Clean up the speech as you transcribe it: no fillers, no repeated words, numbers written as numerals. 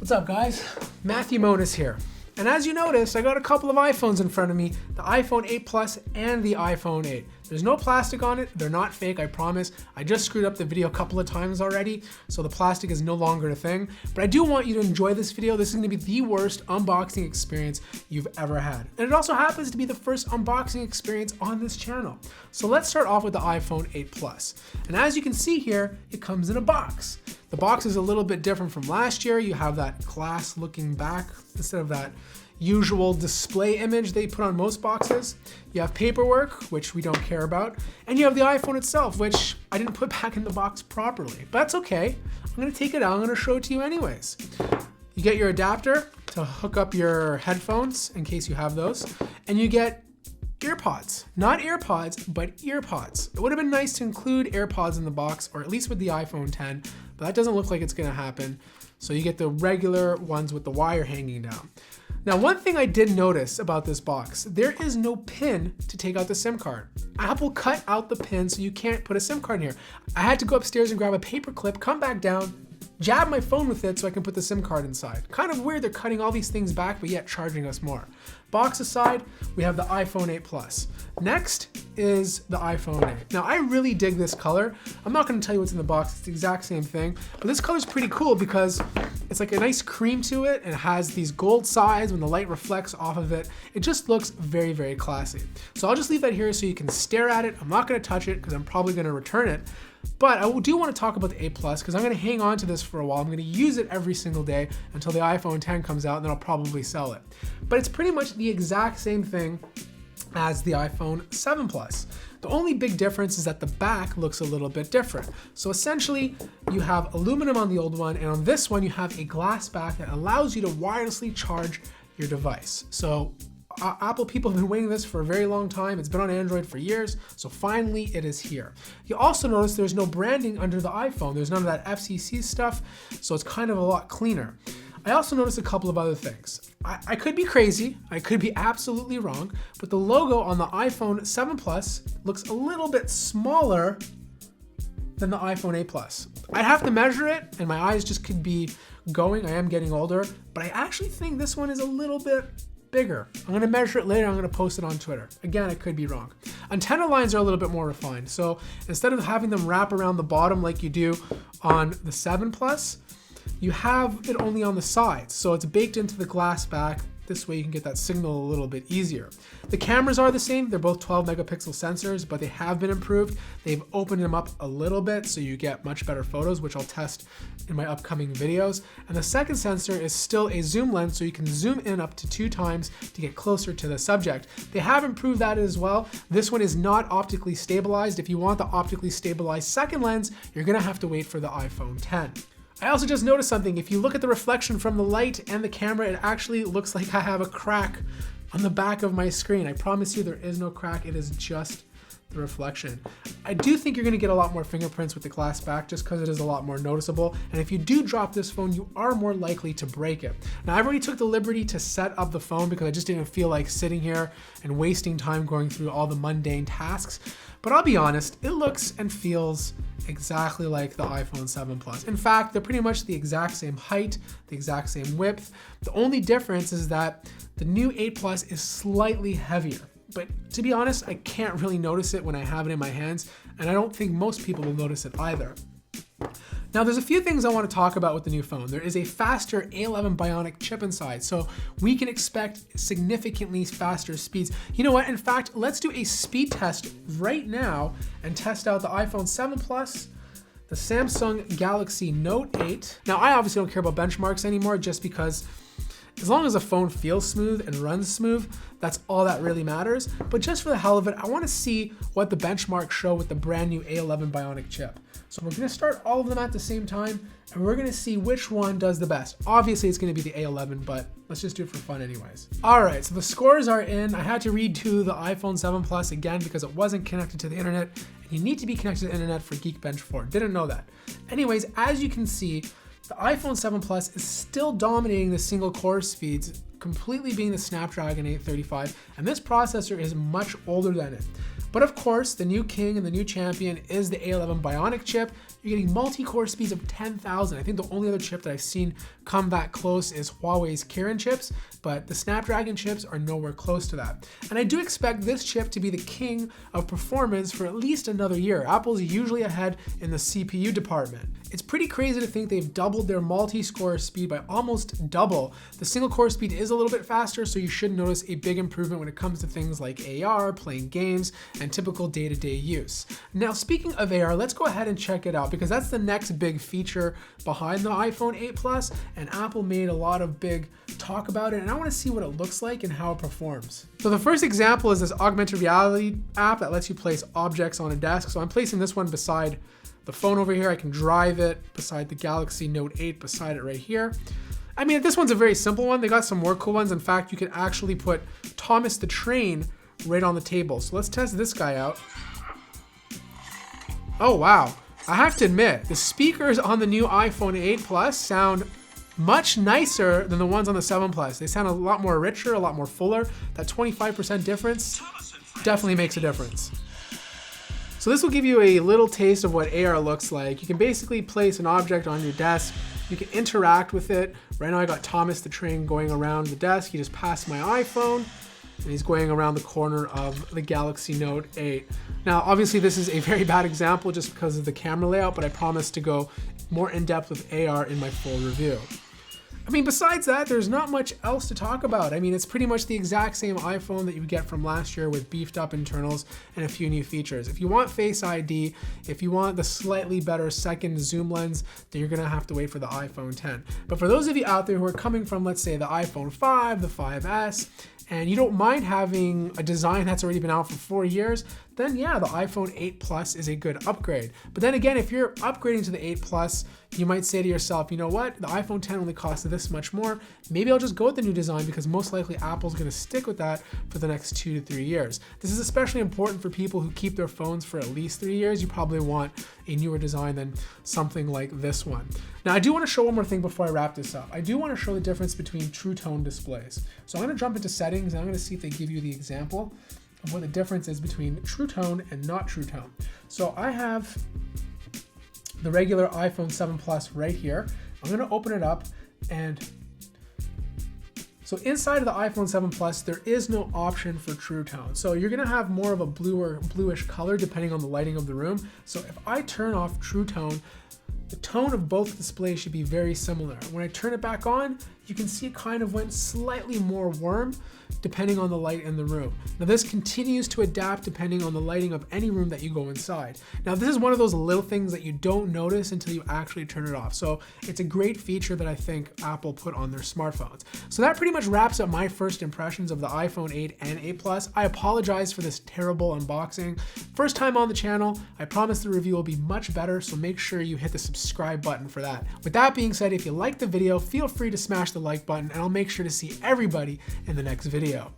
What's up, guys? Matthew Moniz here. And as you noticed, I got a couple of iPhones in front of me, the iPhone 8 Plus and the iPhone 8. There's no plastic on it. They're not fake, I promise. I just screwed up the video a couple of times already, so the plastic is no longer a thing. But I do want you to enjoy this video. This is gonna be the worst unboxing experience you've ever had. And it also happens to be the first unboxing experience on this channel. So let's start off with the iPhone 8 Plus. And as you can see here, it comes in a box. The box is a little bit different from last year. You have that glass looking back instead of that usual display image they put on most boxes. You have paperwork, which we don't care about, and you have the iPhone itself, which I didn't put back in the box properly, but that's okay. I'm gonna take it out, I'm gonna show it to you anyways. You get your adapter to hook up your headphones in case you have those, and you get earpods. Not AirPods, but earpods. It would have been nice to include AirPods in the box, or at least with the iPhone 10, but that doesn't look like it's gonna happen. So you get the regular ones with the wire hanging down. Now, one thing I did notice about this box, there is no pin to take out the SIM card. Apple cut out the pin so you can't put a SIM card in here. I had to go upstairs and grab a paper clip, come back down, jab my phone with it so I can put the SIM card inside. Kind of weird they're cutting all these things back, but yet charging us more. Box aside, we have the iPhone 8 Plus. Next is the iPhone 8. Now, I really dig this color. I'm not gonna tell you what's in the box, it's the exact same thing, but this color's pretty cool because it's like a nice cream to it, and it has these gold sides when the light reflects off of it. It just looks very, very classy. So I'll just leave that here so you can stare at it. I'm not gonna touch it because I'm probably gonna return it. But I do want to talk about the 8 Plus because I'm going to hang on to this for a while. I'm going to use it every single day until the iPhone 10 comes out, and then I'll probably sell it. But it's pretty much the exact same thing as the iPhone 7 Plus. The only big difference is that the back looks a little bit different. So essentially, you have aluminum on the old one, and on this one, you have a glass back that allows you to wirelessly charge your device. So Apple people have been waiting this for a very long time. It's been on Android for years, so finally it is here. You also notice there's no branding under the iPhone. There's none of that FCC stuff, so it's kind of a lot cleaner. I also noticed a couple of other things. I could be crazy, I could be absolutely wrong, but the logo on the iPhone 7 Plus looks a little bit smaller than the iPhone 8 Plus. I'd have to measure it, and my eyes just could be going. I am getting older, but I actually think this one is a little bit bigger. I'm gonna measure it later, I'm gonna post it on Twitter. Again, I could be wrong. Antenna lines are a little bit more refined. So instead of having them wrap around the bottom like you do on the 7 Plus, you have it only on the sides. So it's baked into the glass back. This way you can get that signal a little bit easier. The cameras are the same. They're both 12 megapixel sensors, but they have been improved. They've opened them up a little bit so you get much better photos, which I'll test in my upcoming videos. And the second sensor is still a zoom lens, so you can zoom in up to 2 times to get closer to the subject. They have improved that as well. This one is not optically stabilized. If you want the optically stabilized second lens, you're gonna have to wait for the iPhone 10. I also just noticed something. If you look at the reflection from the light and the camera, it actually looks like I have a crack on the back of my screen. I promise you there is no crack, it is just the reflection. I do think you're gonna get a lot more fingerprints with the glass back just because it is a lot more noticeable. And if you do drop this phone, you are more likely to break it. Now, I've already took the liberty to set up the phone because I just didn't feel like sitting here and wasting time going through all the mundane tasks. But I'll be honest, it looks and feels exactly like the iPhone 7 Plus. In fact, they're pretty much the exact same height, the exact same width. The only difference is that the new 8 Plus is slightly heavier. But to be honest, I can't really notice it when I have it in my hands, and I don't think most people will notice it either. Now, there's a few things I want to talk about with the new phone. There is a faster A11 Bionic chip inside, so we can expect significantly faster speeds. You know what? In fact, let's do a speed test right now and test out the iPhone 7 Plus, the Samsung Galaxy Note 8. Now, I obviously don't care about benchmarks anymore just because as long as a phone feels smooth and runs smooth, that's all that really matters. But just for the hell of it, I want to see what the benchmarks show with the brand new A11 Bionic chip. So we're going to start all of them at the same time, and we're going to see which one does the best. Obviously, it's going to be the A11, but let's just do it for fun anyways. All right, so the scores are in. I had to redo the iPhone 7 Plus again because it wasn't connected to the internet, and you need to be connected to the internet for Geekbench 4. Didn't know that. Anyways, as you can see, the iPhone 7 Plus is still dominating the single core speeds, completely being the Snapdragon 835, and this processor is much older than it. But of course, the new king and the new champion is the A11 Bionic chip. You're getting multi-core speeds of 10,000. I think the only other chip that I've seen come that close is Huawei's Kirin chips, but the Snapdragon chips are nowhere close to that. And I do expect this chip to be the king of performance for at least another year. Apple's usually ahead in the CPU department. It's pretty crazy to think they've doubled their multi-core speed by almost double. The single core speed is a little bit faster, so you should notice a big improvement when it comes to things like AR, playing games, and typical day-to-day use. Now, speaking of AR, let's go ahead and check it out because that's the next big feature behind the iPhone 8 Plus, and Apple made a lot of big talk about it, and I want to see what it looks like and how it performs. So the first example is this Augmented Reality app that lets you place objects on a desk. So I'm placing this one beside the phone over here. I can drive it beside the Galaxy Note 8 beside it right here. I mean, this one's a very simple one. They got some more cool ones. In fact, you can actually put Thomas the Train right on the table. So let's test this guy out. Oh, wow. I have to admit, the speakers on the new iPhone 8 Plus sound much nicer than the ones on the 7 Plus. They sound a lot more richer, a lot more fuller. That 25% difference definitely makes a difference. So this will give you a little taste of what AR looks like. You can basically place an object on your desk. You can interact with it. Right now I got Thomas the Train going around the desk. He just passed my iPhone and he's going around the corner of the Galaxy Note 8. Now, obviously this is a very bad example just because of the camera layout, but I promise to go more in depth with AR in my full review. I mean, besides that, there's not much else to talk about. I mean, it's pretty much the exact same iPhone that you would get from last year with beefed up internals and a few new features. If you want Face ID, if you want the slightly better second zoom lens, then you're gonna have to wait for the iPhone 10. But for those of you out there who are coming from, let's say, the iPhone 5, the 5S, and you don't mind having a design that's already been out for 4 years, then yeah, the iPhone 8 Plus is a good upgrade. But then again, if you're upgrading to the 8 Plus, you might say to yourself, you know what, the iPhone 10 only costs this much more. Maybe I'll just go with the new design because most likely Apple's gonna stick with that for the next 2 to 3 years. This is especially important for people who keep their phones for at least 3 years. You probably want a newer design than something like this one. Now, I do wanna show one more thing before I wrap this up. I do wanna show the difference between True Tone displays. So I'm gonna jump into settings and I'm gonna see if they give you the example of what the difference is between True Tone and not True Tone. So I have the regular iPhone 7 Plus right here. I'm gonna open it up, and so inside of the iPhone 7 Plus, there is no option for True Tone. So you're gonna have more of a bluish color depending on the lighting of the room. So if I turn off True Tone, the tone of both displays should be very similar. When I turn it back on, you can see it kind of went slightly more warm depending on the light in the room. Now this continues to adapt depending on the lighting of any room that you go inside. Now this is one of those little things that you don't notice until you actually turn it off. So it's a great feature that I think Apple put on their smartphones. So that pretty much wraps up my first impressions of the iPhone 8 and 8 Plus. I apologize for this terrible unboxing. First time on the channel, I promise the review will be much better, so make sure you hit the subscribe button for that. With that being said, if you liked the video, feel free to smash the like button and I'll make sure to see everybody in the next video.